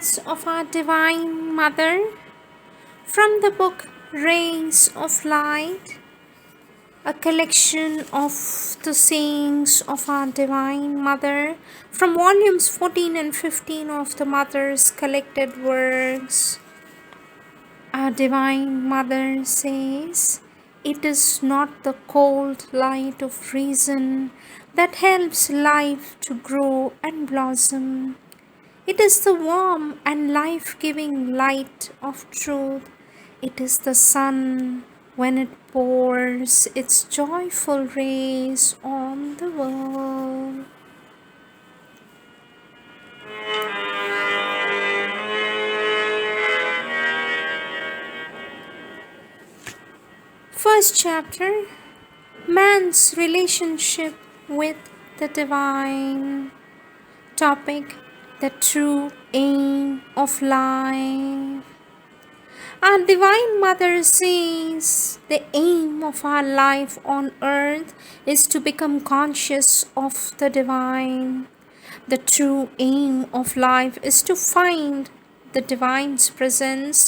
words of our Divine Mother from the book Rays of Light, a collection of the sayings of our Divine Mother from volumes 14 and 15 of the Mother's collected works. Our Divine Mother says, "It is not the cold light of reason that helps life to grow and blossom. It is the warm and life-giving light of truth. It is the sun when it pours its joyful rays on the world." First chapter, Man's Relationship with the Divine. Topic, the true aim of life. Our Divine Mother says the aim of our life on earth is to become conscious of the Divine. The true aim of life is to find the Divine's presence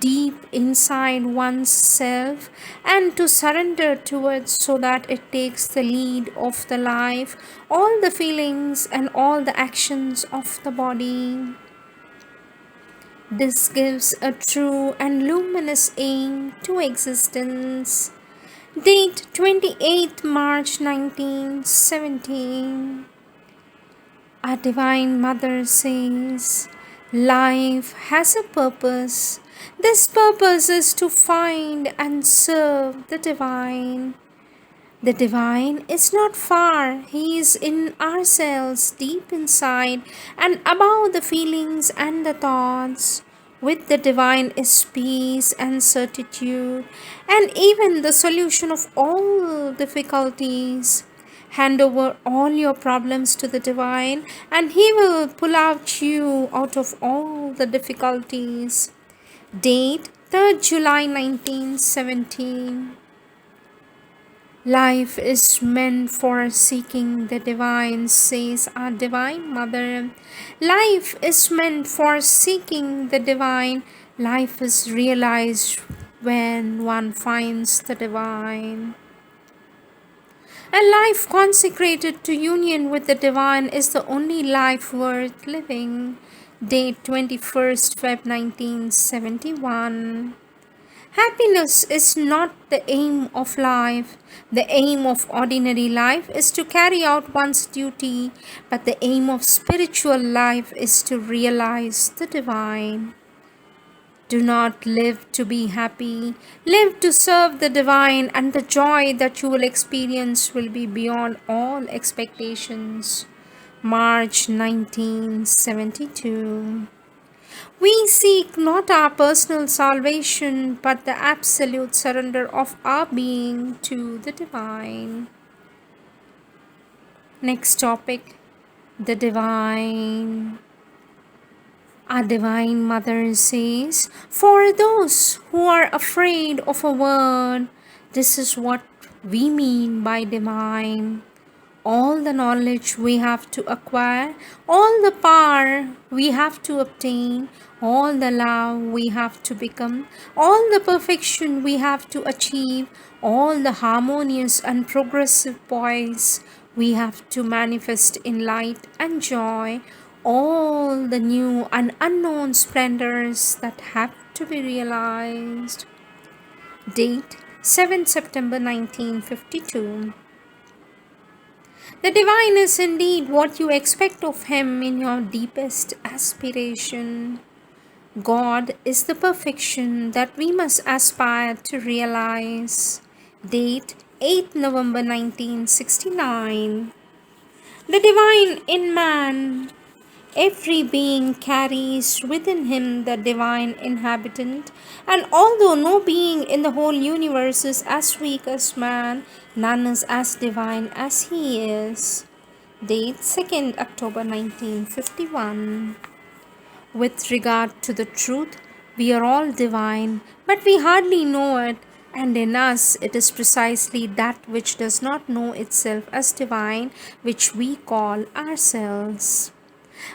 deep inside one's self and to surrender to it so that it takes the lead of the life, all the feelings and all the actions of the body. This gives a true and luminous aim to existence. Date 28th March 1917. Our Divine Mother says, life has a purpose. This purpose is to find and serve the Divine. The Divine is not far. He is in ourselves, deep inside and above the feelings and the thoughts. With the Divine is peace and certitude, and even the solution of all difficulties. Hand over all your problems to the Divine, and He will pull out you out of all the difficulties. Date 3rd July 1917. Life is meant for seeking the Divine, says our Divine Mother. Life is meant for seeking the Divine. Life is realized when one finds the Divine. A life consecrated to union with the Divine is the only life worth living. Date 21st Feb 1971. Happiness is not the aim of life. The aim of ordinary life is to carry out one's duty, but the aim of spiritual life is to realize the Divine. Do not live to be happy. Live to serve the Divine, and the joy that you will experience will be beyond all expectations. March 1972. We seek not our personal salvation, but the absolute surrender of our being to the Divine. Next topic, the Divine. Our Divine Mother says, for those who are afraid of a word, this is what we mean by Divine. All the knowledge we have to acquire, all the power we have to obtain, all the love we have to become, all the perfection we have to achieve, all the harmonious and progressive poise we have to manifest in light and joy, all the new and unknown splendors that have to be realized. Date 7 September 1952. The Divine is indeed what you expect of Him in your deepest aspiration. God is the perfection that we must aspire to realize. Date 8 November 1969. The Divine in man. Every being carries within him the Divine inhabitant, and although no being in the whole universe is as weak as man, none is as divine as he is. Date 2nd October 1951. With regard to the truth, we are all divine, but we hardly know it, and in us it is precisely that which does not know itself as divine, which we call ourselves.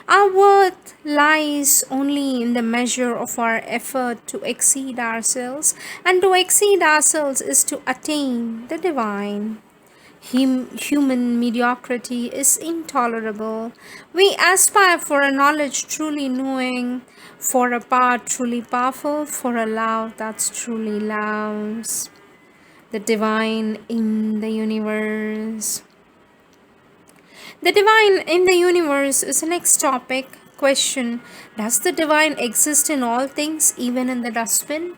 Our worth lies only in the measure of our effort to exceed ourselves, and to exceed ourselves is to attain the divine. Human mediocrity is intolerable. We aspire for a knowledge truly knowing, for a power truly powerful, for a love that's truly loves. The divine in the universe. The divine in the universe is the next topic. Question: does the divine exist in all things, even in the dustbin?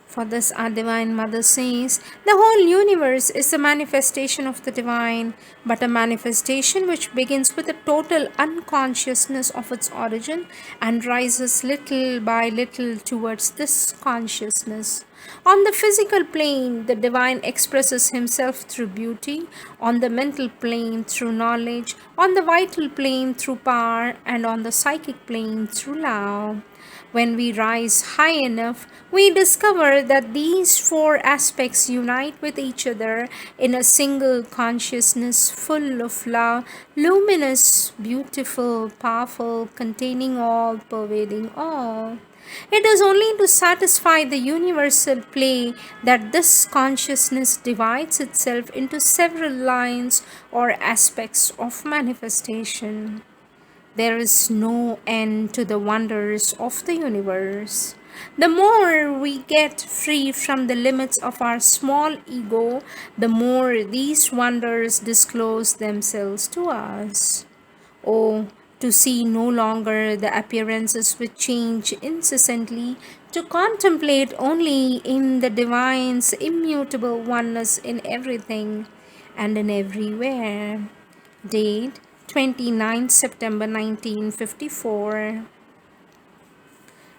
For this, our Divine Mother says, the whole universe is a manifestation of the divine, but a manifestation which begins with a total unconsciousness of its origin and rises little by little towards this consciousness. On the physical plane, the divine expresses himself through beauty, on the mental plane through knowledge, on the vital plane through power, and on the psychic plane through love. When we rise high enough, we discover that these four aspects unite with each other in a single consciousness full of love, luminous, beautiful, powerful, containing all, pervading all. It is only to satisfy the universal play that this consciousness divides itself into several lines or aspects of manifestation. There is no end to the wonders of the universe. The more we get free from the limits of our small ego, the more these wonders disclose themselves to us. Oh, to see no longer the appearances which change incessantly, to contemplate only in the divine's immutable oneness in everything and in everywhere. Date 29 September 1954.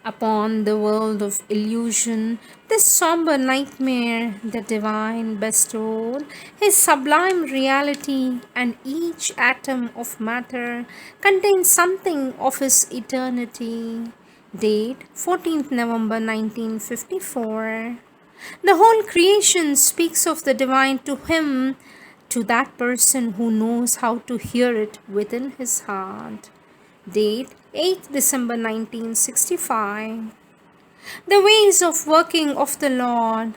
Upon the world of illusion, this somber nightmare, the divine bestowed his sublime reality, and each atom of matter contains something of his eternity. Date 14th November 1954. The whole creation speaks of the divine to him, to that person who knows how to hear it within his heart. Date 8th December 1965. The ways of working of the Lord.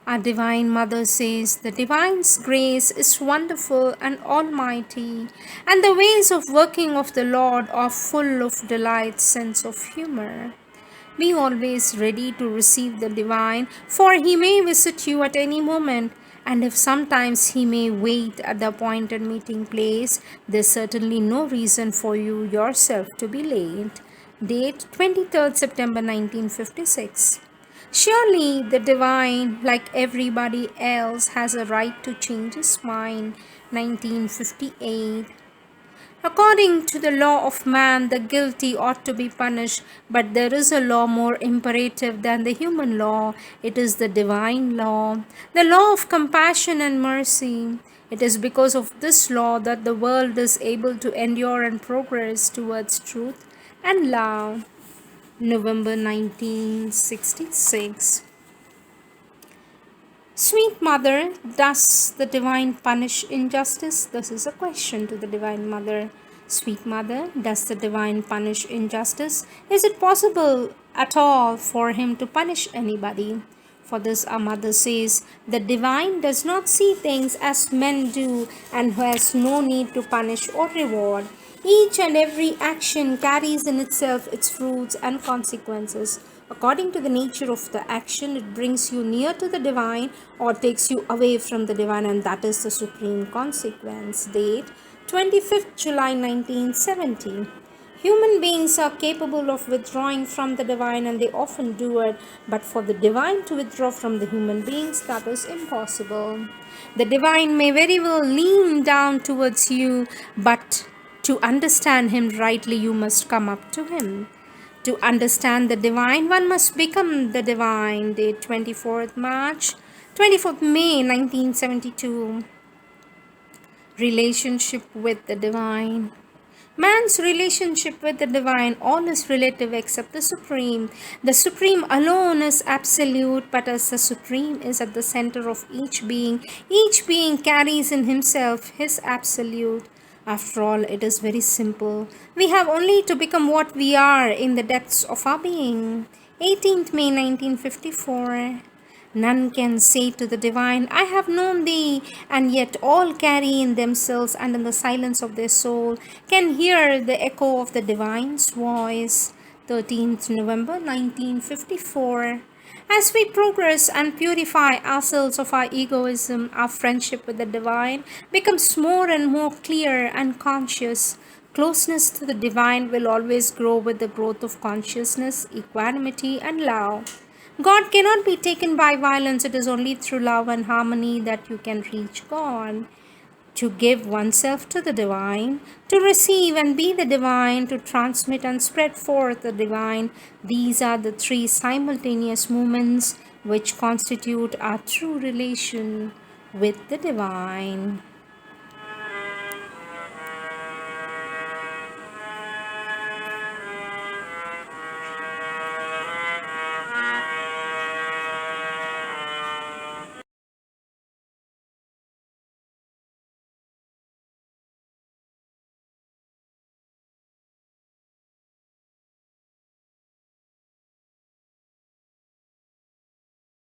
Our Divine Mother says the Divine's grace is wonderful and almighty, and the ways of working of the Lord are full of delight, sense of humor. Be always ready to receive the divine, for he may visit you at any moment, and if sometimes he may wait at the appointed meeting place, there's certainly no reason for you yourself to be late. Date 23rd September 1956. Surely the divine, like everybody else, has a right to change his mind. 1958. According to the law of man, the guilty ought to be punished, but there is a law more imperative than the human law. It is the divine law, the law of compassion and mercy. It is because of this law that the world is able to endure and progress towards truth and love. November 1966. Sweet Mother, does the divine punish injustice? This is a question to the Divine Mother. Sweet Mother, does the divine punish injustice? Is it possible at all for him to punish anybody? For this, our Mother says, the divine does not see things as men do and has no need to punish or reward. Each and every action carries in itself its fruits and consequences. According to the nature of the action, it brings you near to the divine or takes you away from the divine, and that is the supreme consequence. Date 25th July 1970. Human beings are capable of withdrawing from the divine, and they often do it, but for the divine to withdraw from the human beings, that is impossible. The divine may very well lean down towards you, but to understand him rightly, you must come up to him. To understand the divine, one must become the divine. Date 24th May 1972. Relationship with the divine. Man's relationship with the divine, all is relative except the supreme. The supreme alone is absolute, but as the supreme is at the center of each being carries in himself his absolute. After all, it is very simple. We have only to become what we are in the depths of our being. 18th May 1954. None can say to the divine, I have known thee, and yet all carry in themselves and in the silence of their soul can hear the echo of the divine's voice. 13th November 1954. As we progress and purify ourselves of our egoism, our friendship with the divine becomes more and more clear and conscious. Closeness to the divine will always grow with the growth of consciousness, equanimity, and love. God cannot be taken by violence. It is only through love and harmony that you can reach God. To give oneself to the divine, to receive and be the divine, to transmit and spread forth the divine, these are the three simultaneous movements which constitute our true relation with the divine.